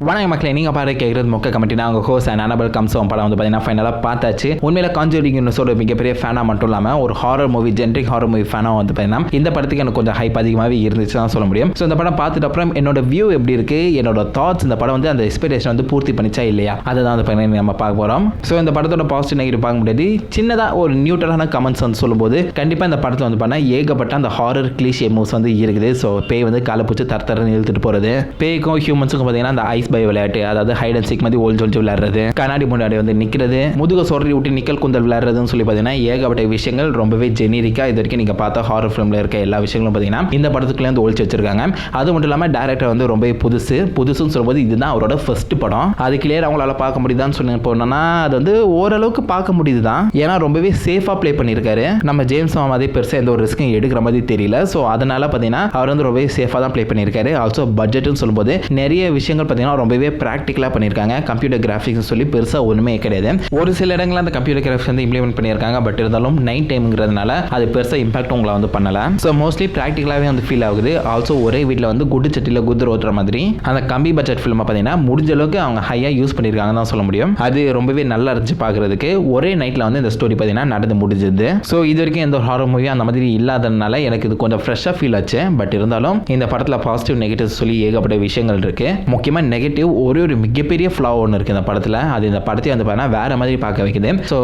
வணக்கம் மக்களே, நீங்கள் பாரு கேட்குறது மொக்க கமெண்ட்னா அவங்க ஹோஸ் அண்ட் அனபல் கம்ஸோம் படம் வந்து பார்த்தீங்கன்னா ஃபைனலாக பார்த்தாச்சு. உண்மையில கான்ஜூரிங் யூனிவர்ஸோட மிகப்பெரிய ஃபேனாக மட்டும் இல்லாமல் ஒரு horror movie generic horror movie ஃபேனாக வந்து பார்த்தீங்கன்னா இந்த படத்துக்கு எனக்கு கொஞ்சம் ஹைப் அதிகமாகவே இருந்துச்சு தான் சொல்ல முடியும். ஸோ இந்த படம் பார்த்துட்டு அப்புறம் என்னோட வியூ எப்படி இருக்குது, என்னோட தாட்ஸ் இந்த படம் வந்து அந்த எக்ஸ்பெக்டேஷன் வந்து பூர்த்தி பண்ணிச்சா இல்லையா அதை தான் வந்து பார்த்தீங்கன்னா நம்ம பார்க்க போகிறோம். ஸோ இந்த படத்தோட பாசிட்டிவ் நெகட்டிவ் பார்க்க முடியாது. சின்னதாக ஒரு நியூட்ரலான கமெண்ட்ஸ் வந்து சொல்லும்போது கண்டிப்பாக இந்த படத்தில் வந்து பார்த்தா ஏகப்பட்ட அந்த ஹாரர் கிளீஷே மூவ்ஸ் வந்து இருக்குது. ஸோ பேய் வந்து காலை பூச்சி தரத்தரன்னு இழுத்துட்டு போகிறது, பேய்க்கும் ஹியூமன்ஸுக்கும் பார்த்தீங்கன்னா அந்த ஐஸ் பை விளையாட்டு, அதாவது ஹைட் அண்ட் சீக் மாதிரி ஒளிஞ்சு விளையாடுறது, கண்ணாடி முன்னாடி வந்து நிற்கிறது, முதுக சொறி விட்டு நிக்கல் குந்தல் விளையாடுறதுன்னு சொல்லி பார்த்தீங்கன்னா ஏகப்பட்ட விஷயங்கள் ரொம்பவே ஜெனரிக்காக இது வரைக்கும் நீங்கள் பார்த்தா ஹாரர் ஃபிலிமில் இருக்க எல்லா விஷயங்களும் பார்த்தீங்கன்னா இந்த படத்துக்குள்ளே வந்து ஒழிச்சு வச்சிருக்காங்க. அது மட்டும் இல்லாமல் டேரக்டர் வந்து ரொம்ப புதுசுன்னு சொல்லும்போது இதுதான் அவரோட ஃபர்ஸ்ட் படம். அது கிளியர் அவங்களால பார்க்க முடியுதான்னு சொல்லி போனோம்னா அது வந்து ஓரளவுக்கு பார்க்க முடியுது தான். ஏன்னா ரொம்பவே சேஃபாக ப்ளே பண்ணியிருக்காரு. நம்ம ஜேம்ஸ் மாதிரி பெருசாக எந்த ஒரு ரிஸ்க்கும் எடுக்கிற மாதிரி தெரியல. ஸோ அதனால பார்த்தீங்கன்னா அவர் வந்து ரொம்பவே சேஃபாக தான் ப்ளே பண்ணியிருக்காரு. ஆல்சோ பட்ஜெட்னு சொல்லும்போது நிறைய விஷயங்கள் பார்த்தீங்கன்னா ரொம்பவே ப்ராக்டிக்கலாக பண்ணியிருக்காங்க. கம்ப்யூட்டர் கிராஃபிக்ஸ் சொல்லி பெருசாக ஒன்றுமே கிடையாது. ஒரு சில இடங்களில் அந்த கம்ப்யூட்டர் கிராஃபிக்ஸ் வந்து இம்ப்ளிமெண்ட் பண்ணியிருக்காங்க. பட் இருந்தாலும் நைட் டைம்ங்கிறதுனால அது பெருசாக இம்பாக்ட் உங்களை வந்து பண்ணல. ஸோ மோஸ்ட்லி ப்ராக்டிக்கலாகவே வந்து ஃபீல் ஆகுது. ஆல்சோ ஒரே வீட்டில் வந்து குண்டு சட்டியில் குதிரை ஓட்டுற மாதிரி அந்த கம்மி பட்ஜெட் ஃபிலிமை பார்த்தீங்கன்னா முடிஞ்ச அளவுக்கு அவங்க ஹையாக யூஸ் பண்ணியிருக்காங்கன்னு தான் சொல்ல முடியும். அது ரொம்பவே நல்லா இருந்துச்சு பார்க்குறதுக்கு. ஒரே நைட்டில் வந்து இந்த ஸ்டோரி பார்த்தீங்கன்னா நடந்து முடிஞ்சது. ஸோ இது வரைக்கும் எந்த ஒரு ஹாரர் மூவியும் அந்த மாதிரி இல்லாததுனால எனக்கு இது கொஞ்சம் ஃப்ரெஷ்ஷாக ஃபீல் ஆச்சு. பட் இருந்தாலும் இந்த படத்தில் பாசிட்டிவ் நெகட்டிவ் சொல்லி ஏகப்பட்ட விஷயங்கள் இருக்கு. முக்கியமாக நெகட்டிவ் ஒரு மிகப்பெரிய ஃப்ளா ஒன்று இருக்குது இந்த படத்தில். அது இந்த படத்தை வந்து பார்த்தீங்கன்னா வேற மாதிரி பார்க்க வைக்குது. ஸோ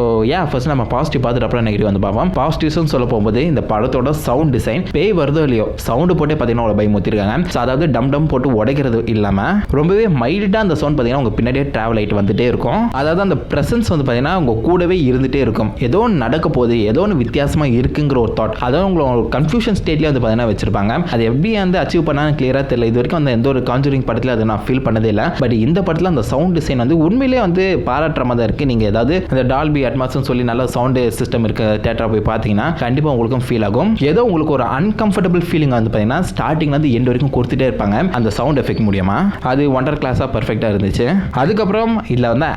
ஃபர்ஸ்ட் நம்ம பாசிட்டிவ் பார்த்துட்டு அப்புறம் நெகட்டிவ் வந்து பார்ப்போம். பாசிட்டிவ்ஸ்னு சொல்ல போகும்போது இந்த படத்தோட சவுண்ட் டிசைன், பேய் வருதோ இல்லையோ சவுண்டு போட்டே பார்த்தீங்கன்னா ஒரு பயமுறுத்திருக்காங்க. ஸோ அதாவது டம் போட்டு உடைக்கிறது இல்லாமல் ரொம்பவே மைல்டாக அந்த சவுண்ட் பார்த்தீங்கன்னா உங்கள் பின்னாடியே ட்ராவல் ஆகிட்டு வந்துட்டே இருக்கும். அதாவது அந்த ப்ரெசன்ஸ் வந்து பார்த்தீங்கன்னா உங்கள் கூடவே இருந்துகிட்டே இருக்கும். ஏதோ ஒன்று நடக்க போகுது, ஏதோ ஒன்று வித்தியாசமாக இருக்குங்கிற ஒரு தாட், அதாவது உங்களோட கன்ஃபியூஷன் ஸ்டேட்லேயே வந்து பார்த்தீங்கன்னா வச்சிருப்பாங்க. அது எப்படி வந்து அச்சீவ் பண்ணாலும் கிளியராக தெரியல. இது வரைக்கும் அந்த எந்த ஒரு கான்ஜூரிங் படத்தில் அதை நான் ஃபீல் பண்ணதே இல்லை. பட் இந்த படத்தில் அந்த சவுண்ட் டிசைன் வந்து உண்மையிலே வந்து பாராட்டுற மாதிரி இருக்குது. நீங்கள் ஏதாவது அந்த டால்பி அட்மாஸ்னு சொல்லி நல்ல சவுண்டு சிஸ்டம் இருக்க தேட்டரை போய் பார்த்தீங்கன்னா கண்டிப்பாக உங்களுக்கும் ஃபீல் ஆகும். ஏதோ உங்களுக்கு ஒரு அன்கம்ஃபர்டபுள் ஃபீலிங் வந்து பார்த்தீங்கன்னா ஸ்டார்டிங்ல இருந்து எண்ட் வரைக்கும் கொடுத்துட்டே இருப்பாங்க அந்த சவுண்ட் எஃபெக்ட் மூலியமா. அது ஒண்டர் கிளாஸாக பர்ஃபெக்டாக இருந்துச்சு. அதுக்கப்புறம் இதில் வந்து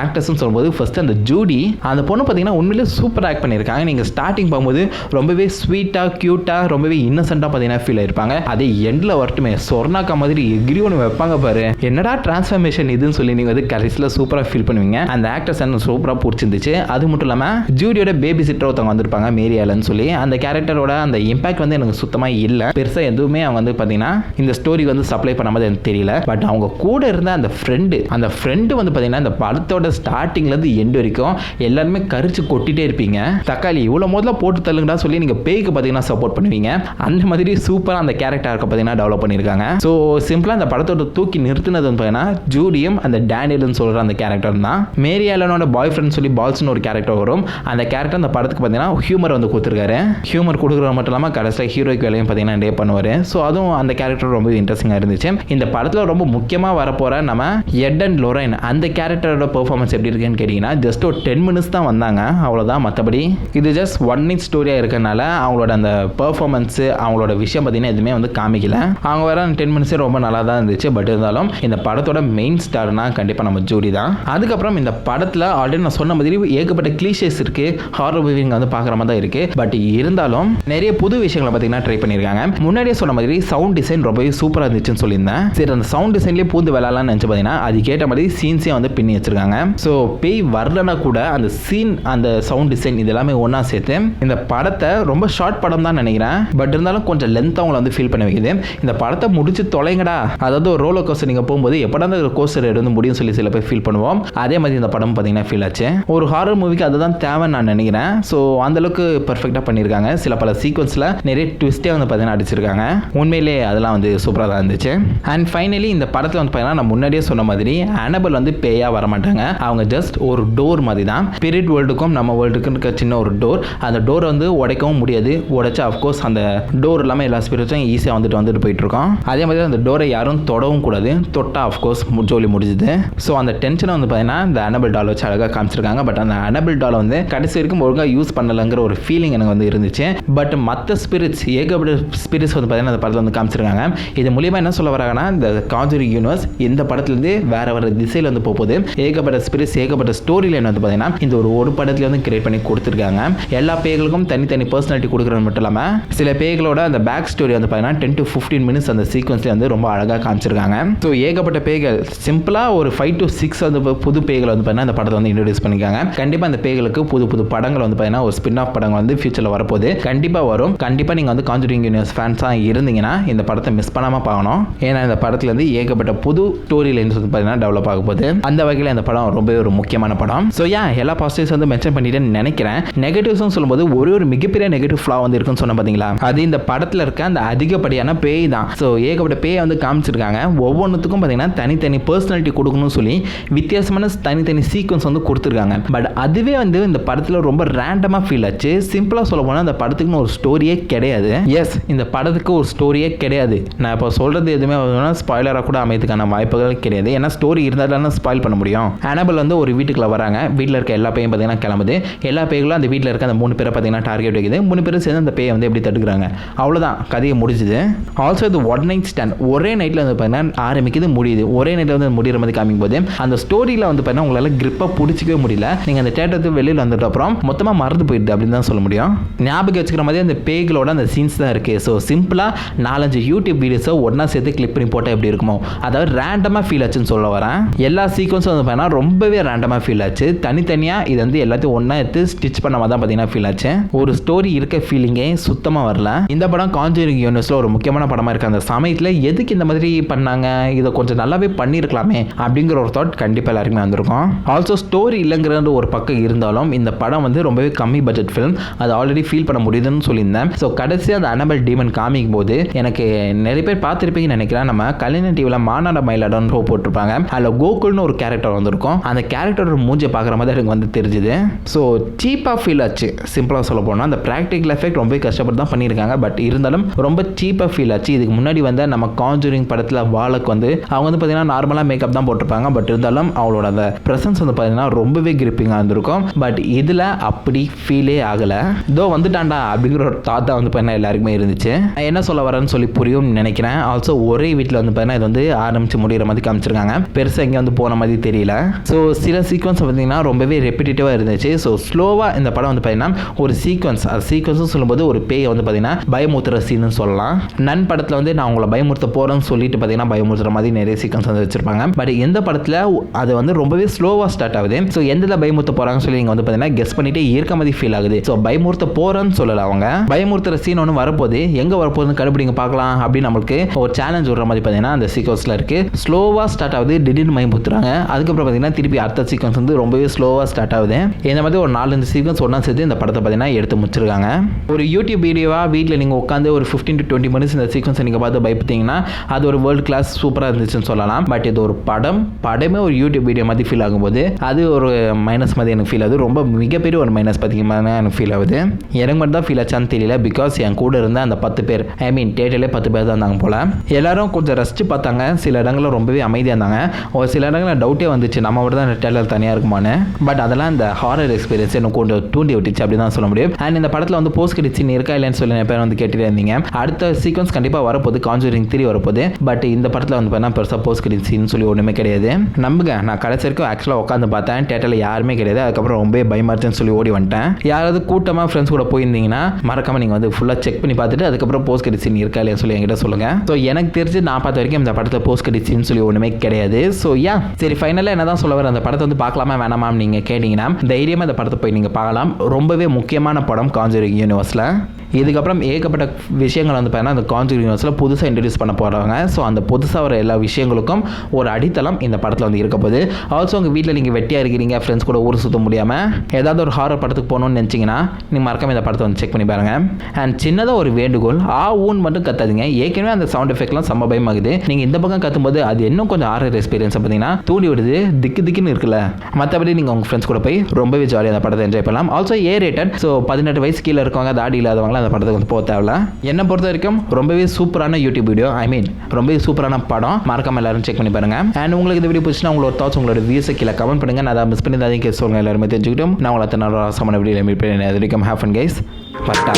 ஆக்டர்ஸ்னு சொல்லும்போது ஃபர்ஸ்ட் அந்த ஜூடி, அந்த பொண்ணு பார்த்தீங்கன்னா உண்மையிலே சூப்பர் ஆக்ட் பண்ணியிருக்காங்க. நீங்கள் ஸ்டார்டிங் பார்க்கும்போது ரொம்பவே ஸ்வீட்டாக க்யூட்டாக ரொம்பவே இன்னசென்ட்டாக பார்த்தீங்கன்னா ஃபீல் ஆயிருப்பாங்க. அதே எண்டில் வரட்டுமே சொர்ணாக்கா மாதிரி எகிரி ஒன்று வைப்பாங்க பாரு, என்னடா டிரான்ஸ்ஃபர்மேஷன் இதுன்னு சொல்லி நீங்கள் வந்து கடைசியில் சூப்பராக ஃபீல் பண்ணுவீங்க. அந்த ஆக்டர்ஸ் எனக்கு சூப்பராக பிடிச்சிருந்துச்சு. அது மட்டும் இல்லாமல் ஜூடியோட பேபி சிட்டர் ஒருத்தவங்க வந்திருப்பாங்க மேரி ஆலன்னு சொல்லி, அந்த கேரக்டரோட அந்த இம்பாக்ட் வந்து எனக்கு சுத்தமாக இல்லை. பெருசாக எதுவுமே அவங்க வந்து பார்த்தீங்கன்னா இந்த ஸ்டோரி வந்து சப்ளை பண்ண மாதிரி எனக்கு தெரியல. பட் அவங்க கூட இருந்த அந்த ஃப்ரெண்டு வந்து பார்த்தீங்கன்னா இந்த படத்தோட ஸ்டார்டிங்லேருந்து எண்டு வரைக்கும் எல்லாருமே கரிச்சு கொட்டிட்டே இருப்பீங்க. தக்காளி இவ்வளோ முதல்ல போட்டு தள்ளுங்கடா சொல்லி நீங்கள் பேய்க்கு பார்த்தீங்கன்னா சப்போர்ட் பண்ணுவீங்க. அந்த மாதிரி சூப்பராக அந்த கேரக்டருக்கு பார்த்தீங்கன்னா டெவலப் பண்ணியிருக்காங்க. ஸோ சிம்பிளாக அந்த படத்தோட தூக்கி நிறுத்தினது வந்து பார்த்தீங்கன்னா ஜூடியும் அந்த டேனியல்னு சொல்கிற அந்த கேரக்டர் தான். மேரி ஆலனோட பாய் ஃப்ரெண்ட் சொல்லி பால்ஸ்னு ஒரு கேரக்டர் வரும். அந்த கேரக்டர் அந்த படத்துக்கு பார்த்தீங்கன்னா ஹியூமர் வந்து கொடுத்துருக்காரு. ஹியூமர் கொடுக்குறது மட்டும் இல்லாமல் கடைசியில் ஹீரோய்க்கு வேலையும் பார்த்தீங்கன்னா டே பண்ணுவார். ஸோ அதுவும் அந்த கேரக்டர் ரொம்ப இன்ட்ரெஸ்டிங்காக இருந்துச்சு. இந்த படத்தில் ரொம்ப முக்கியமாக வரப்போகிற நம்ம எட் அண்ட் லொரைன் அந்த கேரக்டரோட பெர்ஃபார்மன்ஸ் எப்படி இருக்குன்னு கேட்டிங்கன்னா ஜஸ்ட் ஒரு 10 minutes தான் வந்தாங்க, அவ்வளோதான். மற்றபடி இது ஜஸ்ட் 1 minute ஸ்டோரியாக இருக்கனால அவங்களோட அந்த பெர்ஃபார்மன்ஸு அவங்களோட விஷயம் பார்த்தீங்கன்னா எதுவுமே வந்து காமிக்கல. அவங்க வர 10 minutes ரொம்ப நல்லா தான் இருந்துச்சு. பட் இருந்தாலும் இந்த படத்தோட மெயின் ஸ்டார்னா கண்டிப்பாக நம்ம ஜூடி தான். அதுக்கப்புறம் இந்த படத்தில் ஆல்ரெடி நான் சொன்ன மாதிரி ஏகப்பட்ட கிளீஷேஸ் இருக்கு, ஹாரர் மூவிங்க வந்து பார்க்குற மாதிரி தான் இருக்கு. பட் இருந்தாலும் நிறைய புது விஷயங்களை பார்த்தீங்கன்னா ட்ரை பண்ணியிருக்காங்க. முன்னாடியே சொன்ன மாதிரி சவுண்ட் டிசைன் ரொம்பவே சூப்பராக இருந்துச்சுன்னு சொல்லியிருந்தேன். சரி, அந்த சவுண்ட் டிசைன்லேயே பூந்து விளாட்லான்னு நினச்சி பார்த்தீங்கன்னா அது கேட்ட மாதிரி சீன்ஸே வந்து பின்னி வச்சிருக்காங்க. ஸோ பேய் வரலன்னா கூட அந்த சீன் அந்த சவுண்ட் டிசைன் இது எல்லாமே ஒன்றா சேர்த்து இந்த படத்தை ரொம்ப ஷார்ட் படம் தான் நினைக்கிறேன். பட் இருந்தாலும் கொஞ்சம் லென்த் அவங்களை வந்து ஃபீல் பண்ண வைக்குது. இந்த படத்தை முடிச்சு தொலைங்கடா, அதாவது ஒரு ரோலர் கோஸ்டர் நீங்கள் போகும்போது எப்படா அந்த கோஸ்டர் எடுத்து முடியும் சொல்லி சில பேர் ஃபீல் பண்ணுவோம். அதே மாதிரி இந்த படம் பார்த்தீங்கன்னா ஃபீல் ஆச்சு. ஒரு ஹாரர் மூவிக்கு அதுதான் தேவைன்னு நான் நினைக்கிறேன். ஸோ அந்தளவுக்கு பர்ஃபெக்டாக பண்ணியிருக்காங்க. சில பல சீக்வன்ஸில் நிறைய ட்விஸ்டே வந்து பார்த்தீங்கன்னா அடிச்சிருக்காங்க. உண்மையிலே அதெல்லாம் வந்து சூப்பராக தான் இருந்துச்சு. அண்ட் ஃபைனலி இந்த படத்தில் வந்து பார்த்தீங்கன்னா நான் முன்னாடியே சொன்ன மாதிரி அனபல் வந்து பேயா வரமாட்டாங்க. அவங்க ஜஸ்ட் ஒரு டோர் மாதிரி தான். ஸ்பிரிட் வேர்ல்டுக்கும் நம்ம வேர்ல்டுக்கும் இருக்க சின்ன ஒரு டோர். அந்த டோரை வந்து உடைக்கவும் முடியாது. உடைச்சா அஃப்கோர்ஸ் அந்த டோர் இல்லாமல் எல்லா ஸ்பிரிட்ஸும் ஈஸியாக வந்துட்டு போயிட்டு இருக்கோம். அதே மாதிரி அந்த டோரை யாரும் தொடவும் கூடாது. தொட்டா அஃப்கோர்ஸ் ஜோலி முடிஞ்சுது. ஸோ அந்த டென்ஷனை வந்து பார்த்தீங்கன்னா இந்த அனபல் டால் வச்சு அழகாக காமிச்சிருக்காங்க. பட் அந்த அனபல் டாலை வந்து கடைசி வரைக்கும் ஒழுங்காக யூஸ் பண்ணலைங்கிற ஒரு ஃபீலிங் எனக்கு வந்து இருந்துச்சு. பட் மற்ற ஸ்பிரிட்ஸ் ஏகப்பட்ட ஸ்பிரிட்ஸ் வந்து பார்த்தீங்கன்னா அந்த படத்தில் வந்து காமிச்சிருக்காங்க. இது மூலியமாக என்ன சொல்ல வராங்கன்னா இந்த கான்ஜூரிங் யூனிவர்ஸ் இந்த படத்துலேருந்து வேற திசையில் வந்து போகுது. ஏகப்பட்ட ஸ்பிரிட்ஸ் ஏகப்பட்ட ஸ்டோரி லைன் வந்து பார்த்தீங்கன்னா இந்த ஒரு படத்தில் வந்து கிரியேட் பண்ணி கொடுத்துருக்காங்க. எல்லா பேய்களுக்கும் தனித்தனி பர்சனாலிட்டி கொடுக்குறது மட்டும் இல்லாமல் சில பேய்களோட அந்த பேக் ஸ்டோரி வந்து பார்த்தீங்கன்னா 10 to 15 minutes அந்த சீக்வன்ஸ்லேயே வந்து ரொம்ப அழகாக காமிச்சிருக்காங்க. ஸோ ஏகப்பட்ட பேய்கள் சிம்பிளாக ஒரு 5 to 6 வந்து புது பேய்களை வந்து பார்த்தீங்கன்னா இந்த படத்தை வந்து இன்ட்ரடியூஸ் பண்ணியிருக்காங்க. கண்டிப்பாக அந்த பேய்களுக்கு புது புது படங்கள் வந்து பார்த்தீங்கன்னா ஒரு ஸ்பின் ஆஃப் படங்கள் வந்து ஃபியூச்சரில் வரப்போகுது. கண்டிப்பாக வரும். கண்டிப்பாக நீங்கள் வந்து கான்ஜூரிங் யூனிவர்ஸ் ஃபேன்ஸாக இருந்தீங்கன்னா இந்த படத்தை மிஸ் பண்ணாமல் பார்க்கணும். ஏன்னா இந்த படத்துல இருந்து ஏகப்பட்ட புது ஸ்டோரி லைன்ஸ் வந்து பார்த்தீங்கன்னா டெவலப் ஆக போகுது. அந்த வகையில் இந்த படம் ரொம்பவே ஒரு முக்கியமான படம். ஸோ எல்லா பாசிட்டிவ்ஸ் வந்து மென்ஷன் பண்ணிட்டேன்னு நினைக்கிறேன். நெகட்டிவ்ஸ்னு சொல்லும்போது ஒரு மிகப்பெரிய நெகட்டிவ் ஃப்ளா வந்து இருக்குன்னு சொன்ன பார்த்தீங்களா, அது இந்த படத்தில் இருக்க அந்த அதிகப்படியான பேய் தான். ஸோ ஏகப்பட்ட பேயை வந்து காமிச்சிருக்காங்க. ஒவ்வொன்றுத்துக்கும் பார்த்தீங்கன்னா தனித்தனி பர்சனாலிட்டி கொடுக்கணும்னு சொல்லி வித்தியாசமான தனித்தனி சீக்வன்ஸ் வந்து கொடுத்துருக்காங்க. பட் அதுவே வந்து இந்த படத்தில் ரொம்ப ரேண்டமாக ஃபீல் ஆச்சு. சிம்பிளாக சொல்ல போனால் அந்த படத்துக்குன்னு ஒரு ஸ்டோரியே கிடையாது. எஸ், இந்த படத்துக்கு ஒரு ஸ்டோரியே கிடையாது. நான் இப்போ சொல்கிறது எதுவுமே ஸ்பாய்லராக கூட அமையதுக்கான வாய்ப்புகள் கிடையாது. ஏன்னா ஸ்டோரி இருந்தாலும் ஸ்பாயில் பண்ண முடியும். அனபல் வந்து ஒரு வீட்டுக்குள்ள வராங்க. வீட்டில் இருக்க எல்லா பேயும் பார்த்தீங்கன்னா கிளம்புது. எல்லா பேய்களும் அந்த வீட்டில் இருக்க அந்த 3 பேரை பார்த்தீங்கன்னா டார்கெட் வைக்குது. 3 பேரும் சேர்ந்து அந்த பேயை வந்து எப்படி தடுக்கிறாங்க, அவ்வளோதான், கதையை முடிஞ்சுது. ஆல்சோ இது ஒன் நைட் ஸ்டாண்ட், ஒரே நைட்டில் வந்து பார்த்தீங்கன்னா ஆரம்பிக்குது, முடியுது. ஒரே நைட்டில் வந்து முடிகிற மாதிரி காமிக்கும் போது அந்த ஸ்டோரியில் வந்து பார்த்தீங்கன்னா உங்களால் கிரிப்பாக பிடிச்சிக்கவே முடியல. நீங்கள் அந்த தேட்டருக்கு வெளியில் வந்துட்டு அப்புறம் மொத்தமாக மறந்து போயிடுது அப்படின்னு தான் சொல்ல முடியும். ஞாபகம் வச்சுக்கிற மாதிரி அந்த பேய்களோட அந்த சீன்ஸ் தான் இருக்குது. ஸோ சிம்பிளாக 4-5 யூடியூப் வீடியோஸை ஒன்றா சேர்த்து கிளிக் பண்ணி போட்டால் எப்படி இருக்குமோ, அதாவது ரேண்டமாக ஃபீல் ஆச்சுன்னு சொல்ல வரேன். எல்லா சீக்வன்ஸும் வந்து பார்த்தீங்கன்னா ரொம்பவே ரேண்டமாக ஃபீல் ஆச்சு. தனித்தனியாக இது வந்து எல்லாத்தையும் ஒன்றா எடுத்து ஸ்டிச் பண்ண மாதிரி தான் பார்த்தீங்கன்னா ஃபீல் ஆச்சு. ஒரு ஸ்டோரி இருக்க ஃபீலிங்கே சுத்தமாக வரல. இந்த படம் கான்ஜூரிங் யூனிவர்ஸில் ஒரு முக்கியமான படமாக இருக்குது. அந்த சமயத்தில் எதுக்கு இந்த மாதிரி பண்ணாங்க, இதை கொஞ்சம் நல்லாவே பண்ணியிருக்கலாமே அப்படிங்கிற ஒரு தாட் கண்டிப்பாக எல்லாருக்குமே வந்திருக்கும். ஆல்சோ ஸ்டோரி இல்லைங்கிற ஒரு பக்கம் இருந்தாலும் இந்த படம் வந்து ரொம்பவே கம்மி பட்ஜெட் ஃபிலிம், அது ஆல்ரெடி ஃபீல் பண்ண முடியுதுன்னு சொல்லியிருந்தேன். ஸோ கடைசியாக அந்த அனபல் டீமன் காமிக்கும் போது எனக்கு நிறைய பேர் பார்த்துருப்பீங்கன்னு நினைக்கிறேன். நம்ம கலைஞர் டிவியில் மாநாட மயிலாடன் ஷோ போட்டிருப்பாங்க. அதில் கோகுல்னு ஒரு கேரக்டர் வந்திருக்கும். அந்த கேரக்டரோட மூஞ்சியை பார்க்குற மாதிரி எனக்கு வந்து தெரிஞ்சுது. ஸோ சீப்பாக ஃபீல் ஆச்சு. சிம்பிளாக சொல்ல போனால் அந்த ப்ராக்டிக்கல் எஃபெக்ட் ரொம்ப கஷ்டப்பட்டு தான் பண்ணியிருக்காங்க. பட் இருந்தாலும் ரொம்ப சீப்பாக ஃபீல் ஆச்சு. இதுக்கு முன்னாடி வந்து நம்ம கான்ஜூரிங் படத்தில் வாளுக்கு வந்து அவங்க வந்து பார்த்தீங்கன்னா நார்மலாக மேக்கப் தான் போட்டிருப்பாங்க. பட் இருந்தாலும் அவளோட அந்த ப்ரெசன்ஸ் வந்து பார்த்தீங்கன்னா ரொம்பவே கிரிப்பிங்காக இருந்திருக்கும். பட் இதில் அப்படி ஃபீலே ஆகலை. இதோ வந்துட்டாண்டா அப்படிங்கிற ஒரு தாத்தா வந்து பார்த்தீங்கன்னா எல்லாருக்குமே இருந்துச்சு. என்ன சொல்ல வரேன்னு சொல்லி புரியும் நினைக்கிறேன். ஆல்சோ ஒரே வீட்டில் வந்து பார்த்தீங்கன்னா இது வந்து ஆரம்பிச்சு முடிகிற மாதிரி காமிச்சிருக்காங்க. பெருசாக எங்கே வந்து போன மாதிரி தெரியல. ஸோ சில சீக்வன்ஸ் பார்த்தீங்கன்னா ரொம்பவே ரெப்பிட்டேட்டிவாக இருந்துச்சு. ஸோ ஸ்லோவாக இந்த படம் வந்து பார்த்தீங்கன்னா ஒரு சீக்வன்ஸ், அது சீக்வன்ஸும் சொல்லும்போது ஒரு பேயை வந்து பார்த்தீங்கன்னா பயமுறுத்துற சீன்னு சொல்லலாம். நன் படத்தில் வந்து நான் உங்களை பயமுறுத்த போகிறேன்னு சொல்லிட்டு பார்த்தீங்கன்னா பயமுறுத்துற மாதிரி நிறைய சீக்வன்ஸ் வந்து வச்சிருப்பாங்க. பட் எந்த படத்தில் அது வந்து ரொம்பவே ஸ்லோவாக ஸ்டார்ட் ஆகுது. ஸோ எந்த பயமுறுத்த போகிறாங்கன்னு சொல்லி நீங்கள் வந்து பார்த்தீங்கன்னா கெஸ் பண்ணிட்டு இருக்க மாதிரி ஃபீல் ஆகுது. ஸோ பயமுறுத்த போகிறேன்னு சொல்லலை, அவங்க பயமுறுத்துற சீன் ஒன்று வரப்போது, எங்கே வரப்போகுதுன்னு கண்டுபிடிங்க பார்க்கலாம் அப்படின்னு நம்மளுக்கு ஒரு சேலஞ்ச் விடுற மாதிரி பார்த்தீங்கன்னா அந்த சீக்வன்ஸில் இருக்குது. ஸ்லோவாக ஸ்டார்ட் ஆகுது, திடீர்னு பயமுறுத்துறாங்க. அதுக்கப்புறம் பார்த்தீங்கன்னா திருப்பி அடுத்த சீக்வன்ஸ் வந்து ரொம்பவே ஸ்லோவாக ஸ்டார்ட் ஆகுது. இந்த மாதிரி ஒரு 4-5 சீக்வன்ஸ் ஒன்றா சேர்த்து இந்த படத்தை பார்த்தீங்கன்னா எடுத்து முடிச்சிருக்காங்க. ஒரு யூடியூப் வீடியோவாக வீட்டில் நீங்கள் உட்காந்து ஒரு 15 to 20 மினிட்ஸ் இந்த சீக்வன்ஸை நீங்கள் பார்த்து பயப்பட்டீங்கன்னா அது ஒரு வேர்ல்டு கிளாஸ் சூப்பராக இருந்துச்சுன்னு சொல்லலாம். பட் இது ஒரு படமே ஒரு யூடியூப் வீடியோ மாதிரி ஃபீல் ஆகும்போது அது ஒரு மைனஸ் மாதிரி எனக்கு ஃபீல் ஆகுது. ரொம்ப மிகப்பெரிய ஒரு மைனஸ் பார்த்தீங்கன்னா எனக்கு ஃபீல் ஆகுது. எனக்கு மட்டும் தான் ஃபீல் ஆச்சான்னு தெரியல. பிகாஸ் என் கூட இருந்த அந்த 10 பேர், ஐ மீன் தேட்டர்லேயே 10 பேர் தான் இருந்தாங்க போல. எல்லாரும் கொஞ்சம் ரசிச்சு பார்த்தாங்க. சில இடங்களில் ரொம்பவே அமைதியாக இருந்தாங்க. ஒரு சில இடங்களில் டவுட்டே வந்துச்சு, நம்ம மட்டும் தான் தேட்டரில் தனியாக இருக்குமான்னு. பட் அதெல்லாம் இந்த ஹாரர் எக்ஸ்பீரியன்ஸ் எனக்கு கொஞ்சம் தூண்டி விட்டுச்சு அப்படி தான் சொல்ல முடியும். அண்ட் இந்த படத்தில் வந்து போஸ்ட் கிரெடிட் சீன் இருக்கா இல்லைன்னு சொல்லி நிறைய பேர் வந்து கேட்டுட்டு இருந்தீங்க. அடுத்த சீக்வன்ஸ் கண்டிப்பாக வரப்போகுது, கான்ஜூரிங் 3 வரப்போகுது. பட் இந்த படத்தில் வந்து பார்த்தீங்கன்னா பெருசாக போஸ்ட் கிரெடிட் சீன் சொல்லி ஒன்றுமே கிடையாது. நம்புங்க, நான் கடைசி வரைக்கும் ஆக்சுவலாக உட்காந்து பார்த்தேன். தேட்டரில் யாருமே கிடையாது. அதுக்கப்புறம் ரொம்ப பயமாச்சுன்னு சொல்லி ஓடி வந்துட்டேன். யாராவது கூட்டமாக ஃப்ரெண்ட்ஸ் கூட போயிருந்தீங்கன்னா மறக்காம நீங்கள் வந்து ஃபுல்லாக செக் பண்ணி பார்த்துட்டு அதுக்கப்புறம் போஸ்ட் கிரெடிட் சீன் இருக்கா இல்லையா சொல்லி என்கிட்ட சொல்லுங்க. ஸோ எனக்கு தெரிஞ்சு நான் பார்த்த வரைக்கும் இந்த படத்தில் போஸ்ட் கிரெடிட் சீன் சொல்லி ஒன்றுமே கிடையாது. ஸோ சரி, ஃபைனலாக என்ன தான் சொல்ல வர, அந்த படத்தை வந்து பார்க்கலாமா வேணாமான்னு நீங்கள் கேட்டிங்கன்னா தைரியமாக இந்த படத்தை போய் நீங்கள் பார்க்கலாம். ரொம்பவே முக்கியமான படம் கான்ஜூரிங் யூனிவர்ஸில். இதுக்கப்புறம் ஏகப்பட்ட விஷயங்கள் வந்து பார்த்தீங்கன்னா அந்த கான்ஜூரிங் யூனிவர்ஸில் புதுசாக இன்ட்ரடியூஸ் பண்ண போகிறாங்க. ஸோ அந்த புதுசாக வர எல்லா விஷயங்களுக்கும் ஒரு அடித்தளம் இந்த படத்தில் வந்து இருக்க போகுது. ஆல்சோ உங்கள் வீட்டில் நீங்கள் வெட்டியாக இருக்கிறீங்க, ஃப்ரெண்ட்ஸ் கூட ஊர் சுற்ற முடியாமல் ஏதாவது ஒரு ஹாரர் படத்துக்கு போகணும்னு நினச்சிங்கன்னா நீங்கள் மறக்காம இந்த படத்தை வந்து செக் பண்ணி பாருங்கள். அண்ட் சின்னதாக ஒரு வேண்டுகோள், ஊன் மட்டும் கத்தாதீங்க. ஏற்கனவே அந்த சவுண்ட் எஃபெக்ட்லாம் செம்ம பயமாகுது. நீங்கள் இந்த பக்கம் கத்தும்போது அது இன்னும் கொஞ்சம் ஹாரர் எக்ஸ்பீரியன்ஸை பார்த்தீங்கன்னா தூண்டி விடுது, திக்குன்னு இருக்குல்ல. மற்றபடி நீங்கள் உங்கள் ஃப்ரெண்ட்ஸ் கூட போய் ரொம்பவே ஜாலியாக அந்த படத்தை என்ஜாய் பண்ணலாம். Also rated. ஸோ 18 வயசு கீழே இருக்கவங்க, தாடி இல்லாதவங்களாம் அந்த படத்துக்கு வந்து போக தேவையில்ல. என்னை பொறுத்த வரைக்கும் ரொம்பவே சூப்பரான யூடியூப் வீடியோ, ஐ மீன் ரொம்பவே சூப்பரான படம். மறக்காம எல்லாரும் செக் பண்ணி பாருங்க. அண்ட் உங்களுக்கு இந்த வீடியோ பிடிச்சினா உங்களோட தாட்ஸ், உங்களோட வியூஸை கீழே கமெண்ட் பண்ணுங்க. நான் அதை மிஸ் பண்ணி தான் கேஸ் சொல்லுங்க, எல்லாருமே தெரிஞ்சுக்கிட்டோம். நான் உங்களை நல்ல சமமான வீடியோ மீட் பண்ணி ஹேவ் ஃபன் கைஸ். பட்டா